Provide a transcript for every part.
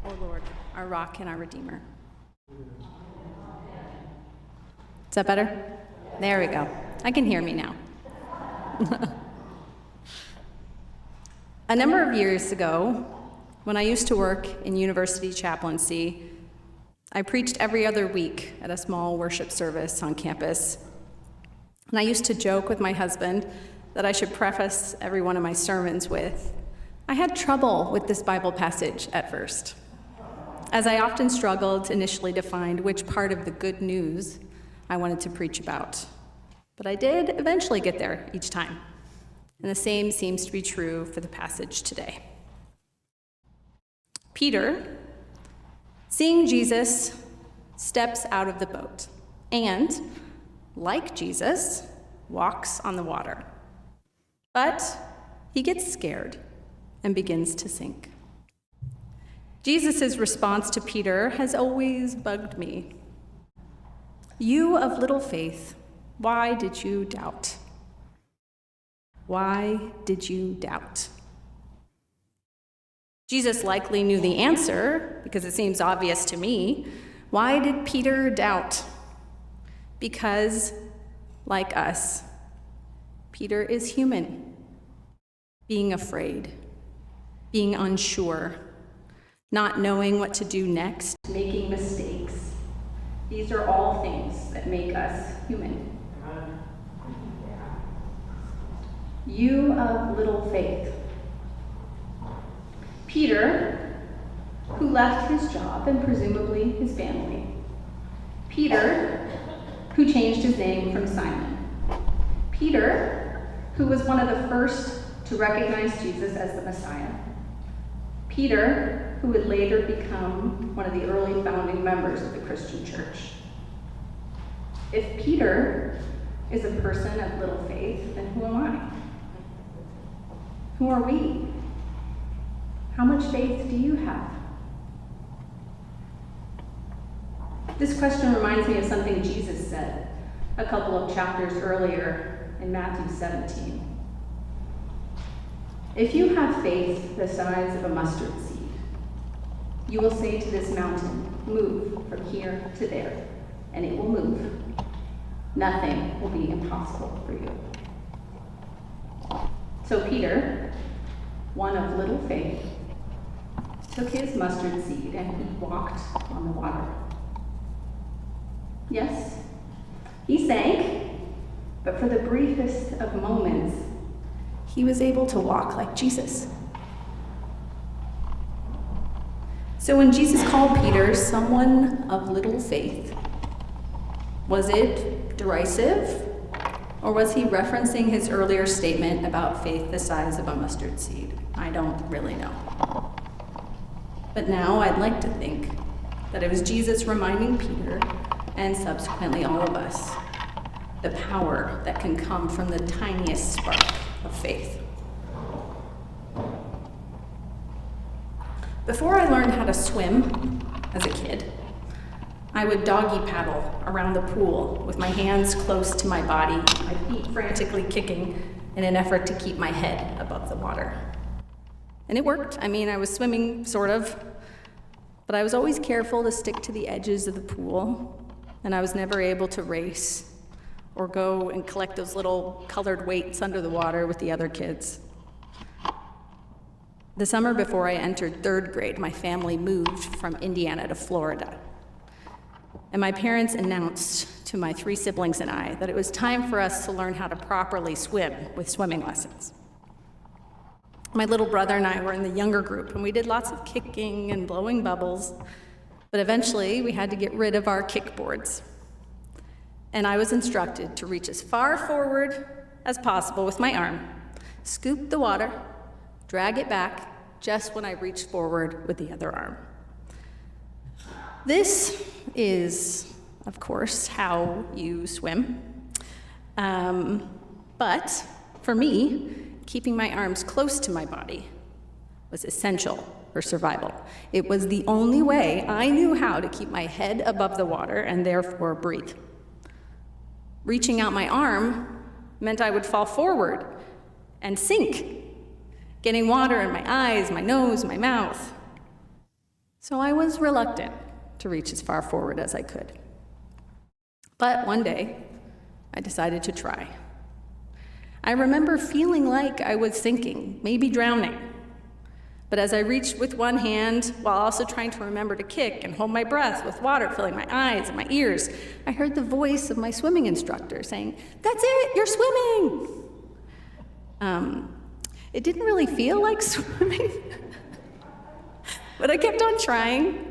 O Lord, our rock and our redeemer. Is that better? There we go. I can hear me now. A number of years ago, when I used to work in university chaplaincy, I preached every other week at a small worship service on campus. And I used to joke with my husband that I should preface every one of my sermons with, I had trouble with this Bible passage at first, as I often struggled initially to find which part of the good news I wanted to preach about. But I did eventually get there each time. And the same seems to be true for the passage today. Peter, seeing Jesus, steps out of the boat and, like Jesus, walks on the water. But he gets scared and begins to sink. Jesus' response to Peter has always bugged me. You of little faith, why did you doubt? Why did you doubt? Jesus likely knew the answer, because it seems obvious to me. Why did Peter doubt? Because, like us, Peter is human, being afraid, being unsure, not knowing what to do next, making mistakes. These are all things that make us human. You of little faith. Peter, who left his job and presumably his family. Peter, who changed his name from Simon. Peter, who was one of the first to recognize Jesus as the Messiah. Peter, who would later become one of the early founding members of the Christian church. If Peter is a person of little faith, then who am I? Who are we? How much faith do you have? This question reminds me of something Jesus said a couple of chapters earlier in Matthew 17. If you have faith the size of a mustard seed, you will say to this mountain, move from here to there, and it will move. Nothing will be impossible for you. So Peter, one of little faith, took his mustard seed and he walked on the water. Yes, he sank, but for the briefest of moments, he was able to walk like Jesus. So when Jesus called Peter someone of little faith, was it derisive? Or was he referencing his earlier statement about faith the size of a mustard seed? I don't really know. But now I'd like to think that it was Jesus reminding Peter, and subsequently all of us, the power that can come from the tiniest spark of faith. Before I learned how to swim as a kid, I would doggy paddle around the pool with my hands close to my body, my feet frantically kicking in an effort to keep my head above the water. And it worked. I mean, I was swimming, sort of, but I was always careful to stick to the edges of the pool, and I was never able to race or go and collect those little colored weights under the water with the other kids. The summer before I entered third grade, my family moved from Indiana to Florida. And my parents announced to my 3 siblings and I that it was time for us to learn how to properly swim with swimming lessons. My little brother and I were in the younger group, and we did lots of kicking and blowing bubbles, but eventually we had to get rid of our kickboards. And I was instructed to reach as far forward as possible with my arm, scoop the water, drag it back just when I reached forward with the other arm. This is, of course, how you swim. But for me, keeping my arms close to my body was essential for survival. It was the only way I knew how to keep my head above the water and therefore breathe. Reaching out my arm meant I would fall forward and sink, getting water in my eyes, my nose, my mouth. So I was reluctant to reach as far forward as I could. But one day, I decided to try. I remember feeling like I was sinking, maybe drowning. But as I reached with one hand, while also trying to remember to kick and hold my breath with water filling my eyes and my ears, I heard the voice of my swimming instructor saying, "That's it, you're swimming!" It didn't really feel like swimming, but I kept on trying.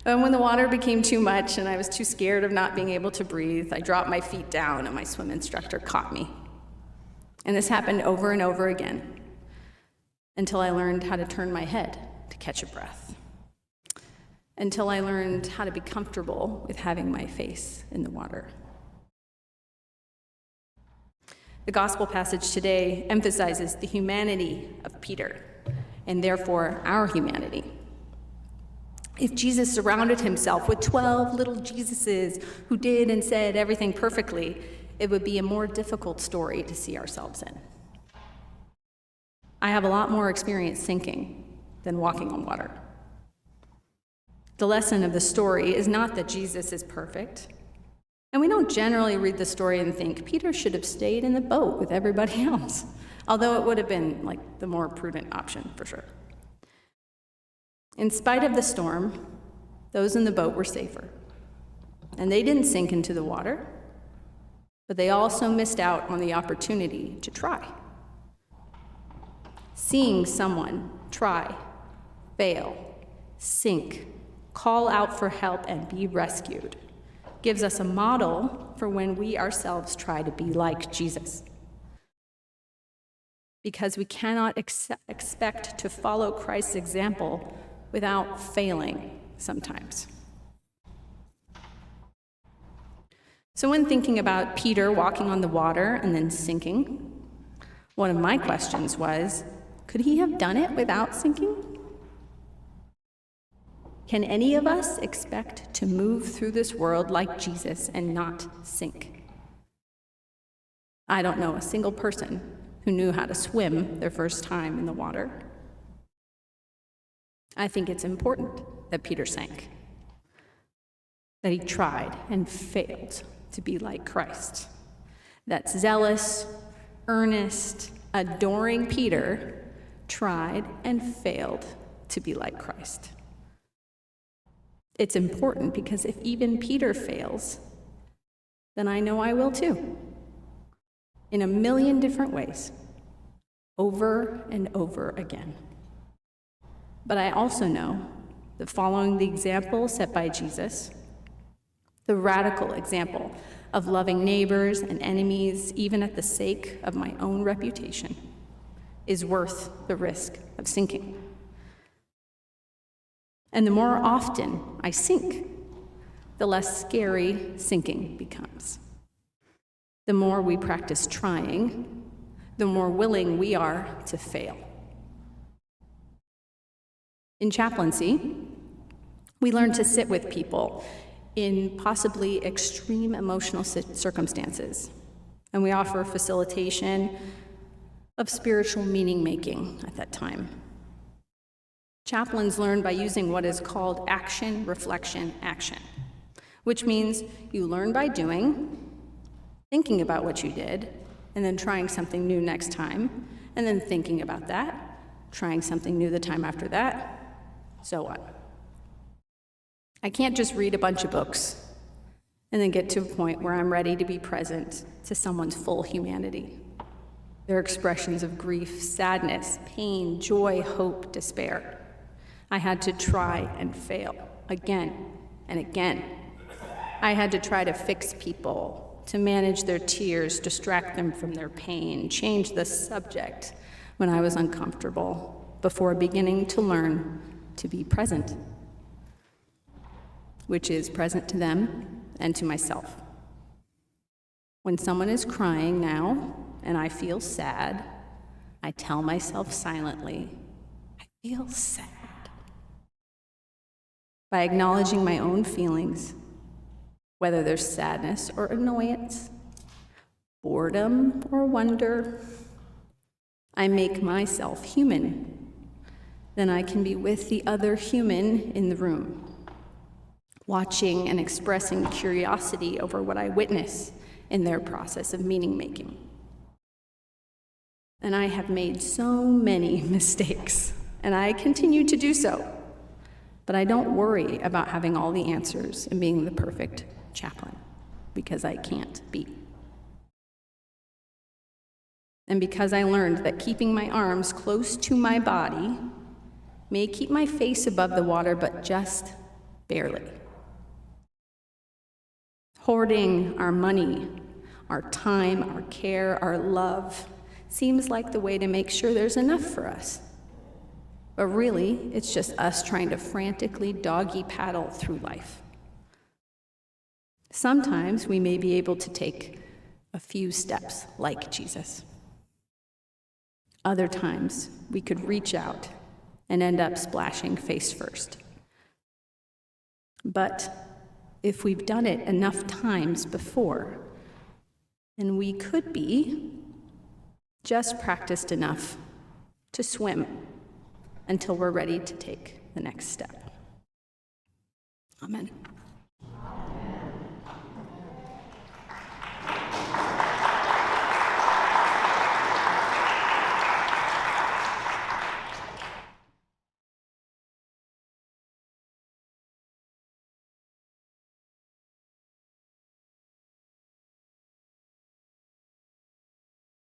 And when the water became too much and I was too scared of not being able to breathe, I dropped my feet down and my swim instructor caught me. And this happened over and over again until I learned how to turn my head to catch a breath, until I learned how to be comfortable with having my face in the water. The gospel passage today emphasizes the humanity of Peter, and therefore our humanity. If Jesus surrounded himself with 12 little Jesuses who did and said everything perfectly, it would be a more difficult story to see ourselves in. I have a lot more experience sinking than walking on water. The lesson of the story is not that Jesus is perfect, and we don't generally read the story and think Peter should have stayed in the boat with everybody else, although it would have been like the more prudent option for sure. In spite of the storm, those in the boat were safer, and they didn't sink into the water, but they also missed out on the opportunity to try. Seeing someone try, fail, sink, call out for help, and be rescued gives us a model for when we ourselves try to be like Jesus. Because we cannot expect to follow Christ's example without failing sometimes. So when thinking about Peter walking on the water and then sinking, one of my questions was, could he have done it without sinking? Can any of us expect to move through this world like Jesus and not sink? I don't know a single person who knew how to swim their first time in the water. I think it's important that Peter sank, that he tried and failed to be like Christ. That zealous, earnest, adoring Peter tried and failed to be like Christ. It's important because if even Peter fails, then I know I will too, in a million different ways, over and over again. But I also know that following the example set by Jesus, the radical example of loving neighbors and enemies, even at the sake of my own reputation, is worth the risk of sinking. And the more often I sink, the less scary sinking becomes. The more we practice trying, the more willing we are to fail. In chaplaincy, we learn to sit with people in possibly extreme emotional circumstances, and we offer facilitation of spiritual meaning-making at that time. Chaplains learn by using what is called action, reflection, action, which means you learn by doing, thinking about what you did, and then trying something new next time, and then thinking about that, trying something new the time after that, so on. I can't just read a bunch of books and then get to a point where I'm ready to be present to someone's full humanity. Their expressions of grief, sadness, pain, joy, hope, despair. I had to try and fail again and again. I had to try to fix people, to manage their tears, distract them from their pain, change the subject when I was uncomfortable, before beginning to learn to be present, which is present to them and to myself. When someone is crying now and I feel sad, I tell myself silently, I feel sad. By acknowledging my own feelings, whether there's sadness or annoyance, boredom or wonder, I make myself human then I can be with the other human in the room, watching and expressing curiosity over what I witness in their process of meaning-making. And I have made so many mistakes, and I continue to do so. But I don't worry about having all the answers and being the perfect chaplain, because I can't be. And because I learned that keeping my arms close to my body may keep my face above the water, but just barely. Hoarding our money, our time, our care, our love seems like the way to make sure there's enough for us. But really, it's just us trying to frantically doggy paddle through life. Sometimes we may be able to take a few steps like Jesus. Other times, we could reach out and end up splashing face first. But if we've done it enough times before, then we could be just practiced enough to swim until we're ready to take the next step. Amen.